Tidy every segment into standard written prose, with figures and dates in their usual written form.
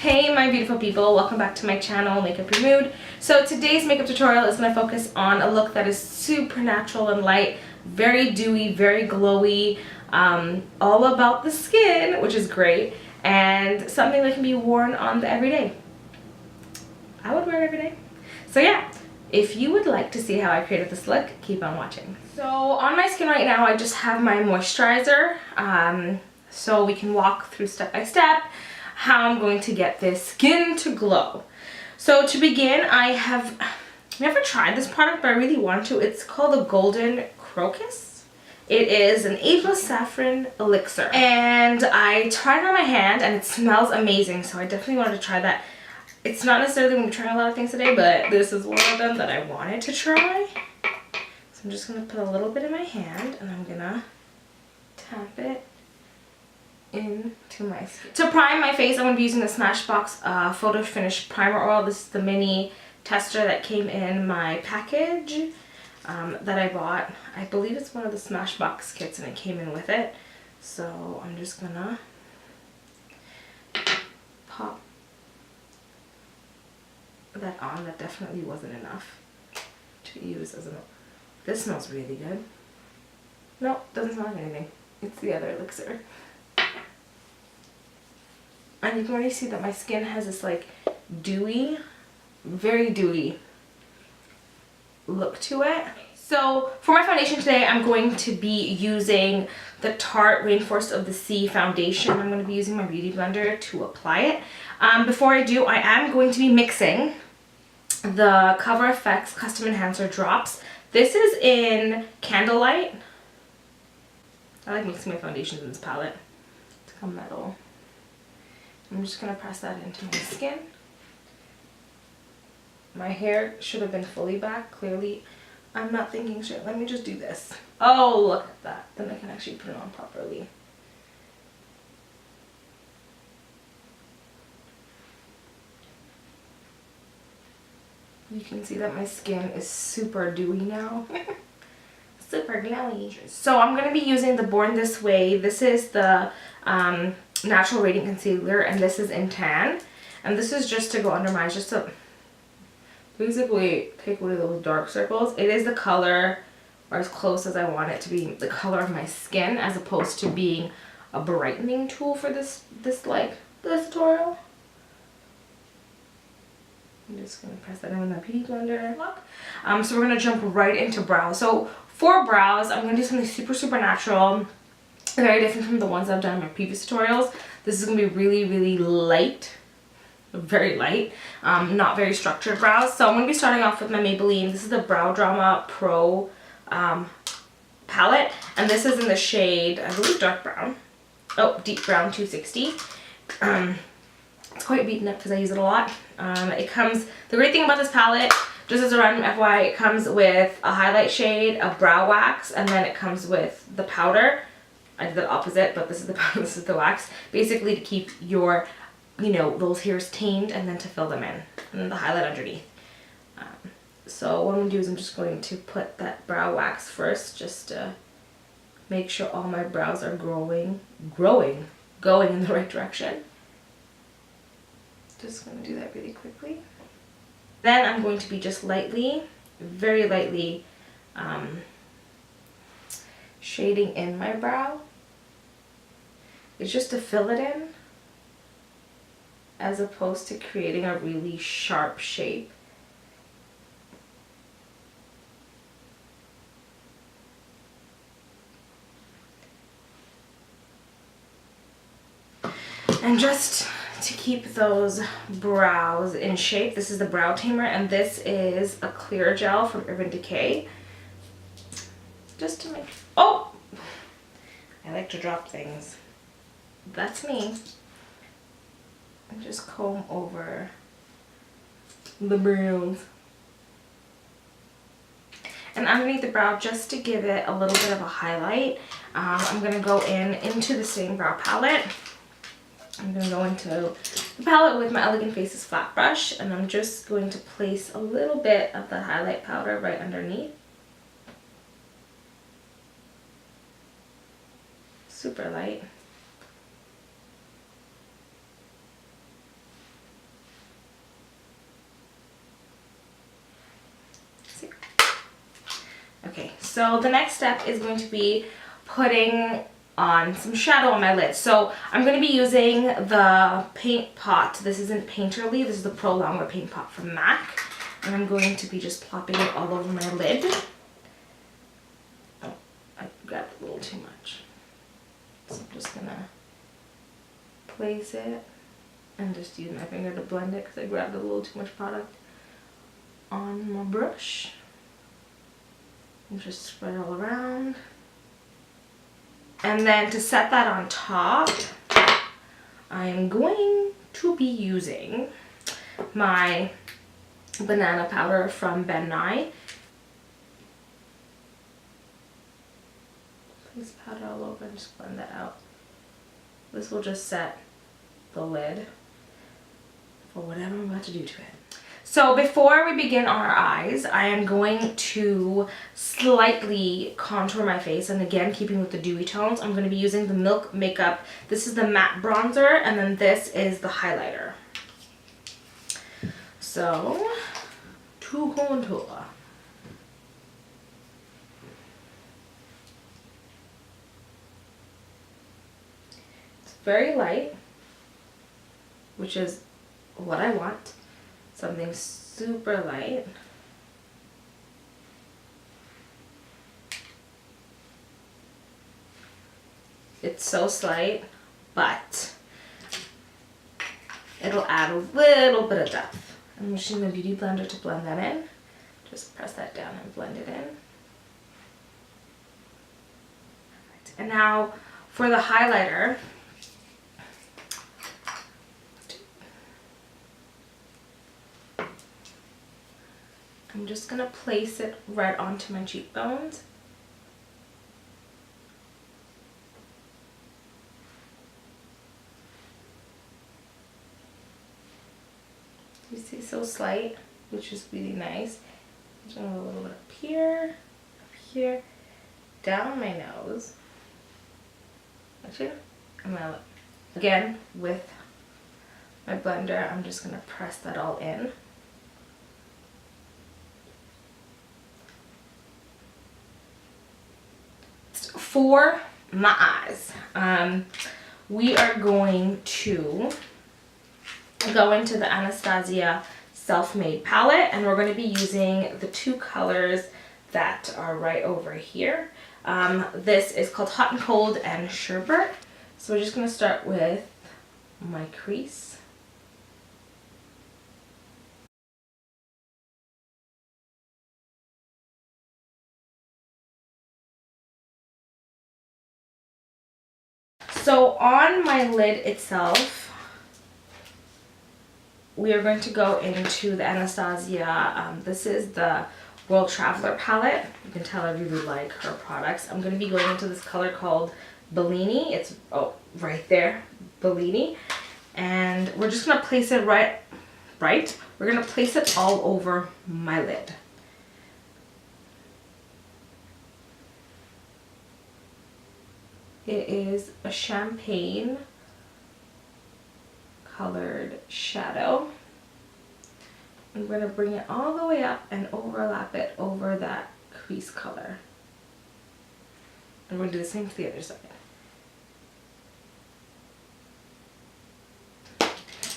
Hey my beautiful people, welcome back to my channel, Makeup Your Mood. So today's makeup tutorial is going to focus on a look that is super natural and light, very dewy, very glowy, all about the skin, which is great, and something that can be worn on the everyday. I would wear it every day. So yeah, if you would like to see how I created this look, keep on watching. So on my skin right now, I just have my moisturizer, so we can walk through step by step how I'm going to get this skin to glow. So to begin, I have never tried this product, but I really want to. It's called the Golden Crocus. It is an ageless saffron elixir, and I tried it on my hand and it smells amazing, so I definitely wanted to try that. It's not necessarily going to be trying a lot of things today, but this is one of them that I wanted to try. So I'm just going to put a little bit in my hand and I'm going to tap it into my skin. To prime my face, I'm going to be using the Smashbox Photo Finish Primer Oil. This is the mini tester that came in my package that I bought. I believe it's one of the Smashbox kits and it came in with it. So I'm just going to pop that on. That definitely wasn't enough to use as a... This smells really good. No, doesn't smell like anything. It's the other elixir. And you can already see that my skin has this like dewy, very dewy look to it. So for my foundation today, I'm going to be using the Tarte Rainforest of the Sea foundation. I'm going to be using my beauty blender to apply it. Before I do, I am going to be mixing the Cover FX Custom Enhancer drops. This is in Candlelight. I like mixing my foundations in this palette. It's like a metal. I'm just going to press that into my skin. My hair should have been fully back. Clearly, I'm not thinking straight. Let me just do this. Oh, look at that. Then I can actually put it on properly. You can see that my skin is super dewy now. Super glowy. So I'm going to be using the Born This Way. This is the Natural Radiant Concealer, and this is in Tan. And this is just to go under my eyes, just to basically take away those dark circles. It is the color, or as close as I want it to be, the color of my skin, as opposed to being a brightening tool for this tutorial. I'm just going to press that in with my beauty blender. So we're going to jump right into brows. So for brows, I'm going to do something super natural. Very different from the ones I've done in my previous tutorials. This is going to be really light. Very light. Not very structured brows. So I'm going to be starting off with my Maybelline. This is the Brow Drama Pro palette. And this is in the shade, I believe, dark brown. Oh, deep brown 260. It's quite beaten up because I use it a lot. It comes, the great thing about this palette, just as a random FYI, it comes with a highlight shade, a brow wax, and then it comes with the powder. I did the opposite, but this is the powder, this is the wax. Basically to keep your, those hairs tamed, and then to fill them in. And then the highlight underneath. So what I'm going to do is I'm just going to put that brow wax first, just to make sure all my brows are going in the right direction. Just going to do that really quickly. Then I'm going to be just lightly, very lightly, shading in my brow. It's just to fill it in, as opposed to creating a really sharp shape. And just to keep those brows in shape, this is the Brow Tamer, and this is a clear gel from Urban Decay. Just to make... Oh! I like to drop things. That's me. And just comb over the brows. And underneath the brow, just to give it a little bit of a highlight, I'm going to go into the same brow palette. I'm going to go into the palette with my Elegant Faces flat brush, and I'm just going to place a little bit of the highlight powder right underneath. Super light. Okay, so the next step is going to be putting on some shadow on my lid. So I'm going to be using the paint pot. This isn't Painterly, this is the Pro Longwear paint pot from MAC. And I'm going to be just plopping it all over my lid. Oh, I grabbed a little too much. So I'm just going to place it and just use my finger to blend it because I grabbed a little too much product on my brush. And just spread it all around. And then to set that on top, I'm going to be using my banana powder from Ben Nye. Place powder all over and just blend that out. This will just set the lid for whatever I'm about to do to it. So before we begin on our eyes, I am going to slightly contour my face, and again, keeping with the dewy tones, I'm going to be using the Milk Makeup. This is the matte bronzer, and then this is the highlighter. So, to contour. It's very light, which is what I want. Something super light. It's so slight, but it'll add a little bit of depth. I'm using the Beauty Blender to blend that in. Just press that down and blend it in. And now for the highlighter, I'm just going to place it right onto my cheekbones. You see, so slight, which is really nice. Just a little bit up here, down my nose, actually, and my lip. Again, with my blender, I'm just going to press that all in. For my eyes, we are going to go into the Anastasia Self-Made palette, and we're going to be using the two colors that are right over here. This is called Hot and Cold and Sherbet. So we're just going to start with my crease. So on my lid itself, we are going to go into the Anastasia, this is the World Traveler palette. You can tell I really like her products. I'm going to be going into this color called Bellini. It's, oh, right there, Bellini. And we're just going to place it right, we're going to place it all over my lid. It is a champagne colored shadow. I'm going to bring it all the way up and overlap it over that crease color. And we're going to do the same to the other side.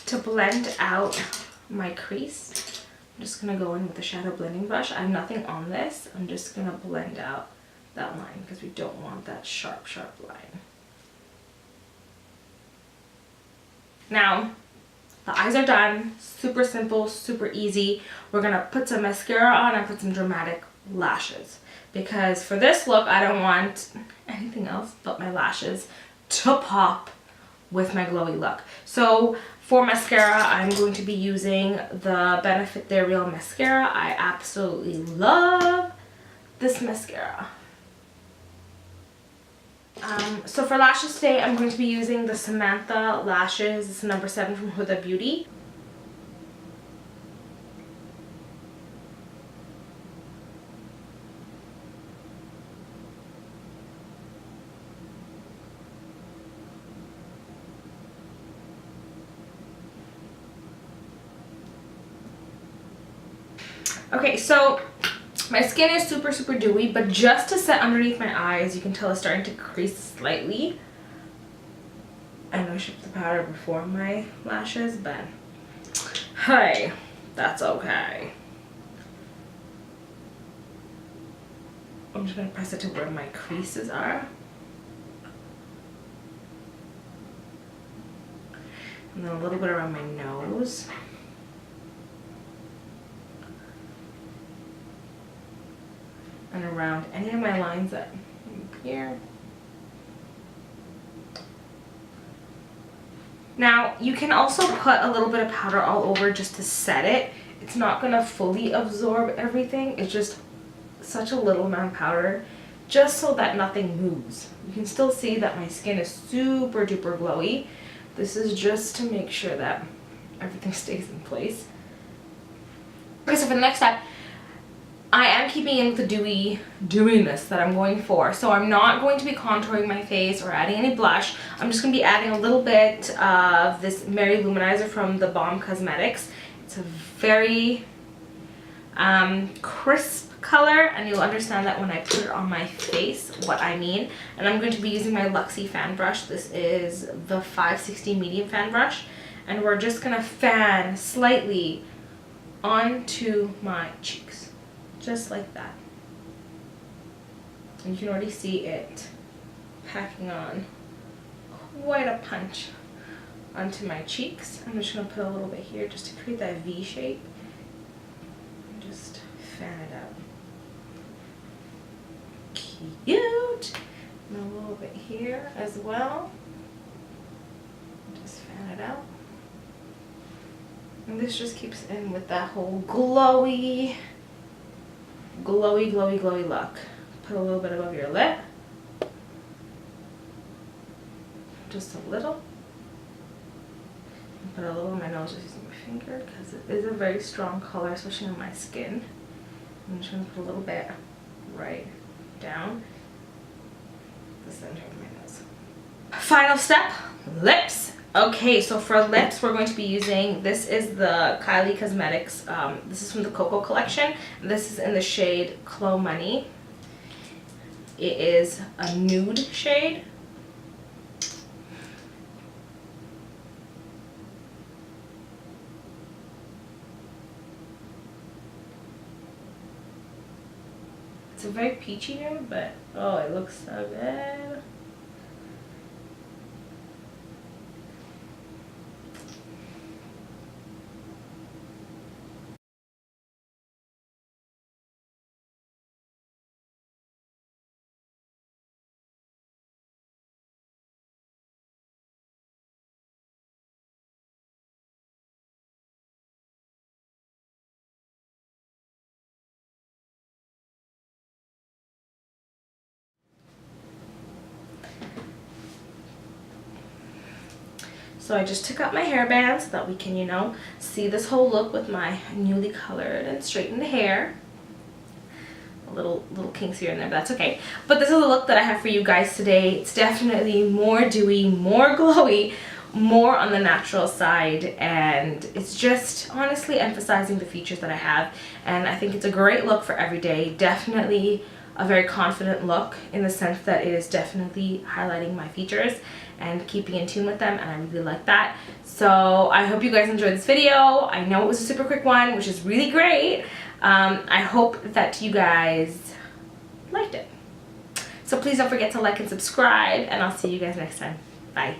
To blend out my crease, I'm just going to go in with the shadow blending brush. I have nothing on this. I'm just going to blend out that line because we don't want that sharp line. Now, the eyes are done. Super simple, super easy. We're gonna put some mascara on and put some dramatic lashes, because for this look I don't want anything else but my lashes to pop with my glowy look. So for mascara, I'm going to be using the Benefit They're Real mascara. I absolutely love this mascara. So for lashes today, I'm going to be using the Samantha lashes. This is number 7 from Huda Beauty. Okay, so My skin is super, super dewy, but just to set underneath my eyes, you can tell it's starting to crease slightly. I know I should put the powder before my lashes, but hey, that's okay. I'm just going to press it to where my creases are. And then a little bit around my nose. And around any of my lines that here. Now, you can also put a little bit of powder all over just to set it. It's not going to fully absorb everything. It's just such a little amount of powder, just so that nothing moves. You can still see that my skin is super duper glowy. This is just to make sure that everything stays in place. Okay, so for the next step, I am keeping in with the dewiness that I'm going for. So I'm not going to be contouring my face or adding any blush. I'm just going to be adding a little bit of this Mary Luminizer from the Balm Cosmetics. It's a very crisp color, and you'll understand that when I put it on my face what I mean. And I'm going to be using my Luxie fan brush. This is the 560 medium fan brush, and we're just going to fan slightly onto my cheeks, just like that. And you can already see it packing on quite a punch onto my cheeks. I'm just going to put a little bit here just to create that V shape. And just fan it out. Cute! And a little bit here as well. Just fan it out. And this just keeps in with that whole glowy look. Put a little bit above your lip. Just a little. And put a little on my nose just using my finger because it is a very strong color, especially on my skin. I'm just going to put a little bit right down the center of my nose. Final step, lips. Okay, so for lips, we're going to be using, this is the Kylie Cosmetics, this is from the Coco collection. This is in the shade Clo Money. It is a nude shade. It's a very peachy nude, but oh, it looks so good. So I just took out my hairband so that we can, you know, see this whole look with my newly colored and straightened hair. A little kinks here and there, but that's okay. But this is the look that I have for you guys today. It's definitely more dewy, more glowy, more on the natural side, and it's just honestly emphasizing the features that I have. And I think it's a great look for every day. Definitely a very confident look in the sense that it is definitely highlighting my features and keeping in tune with them, and I really like that. So I hope you guys enjoyed this video. I know it was a super quick one, which is really great. I hope that you guys liked it. So please don't forget to like and subscribe, and I'll see you guys next time. Bye.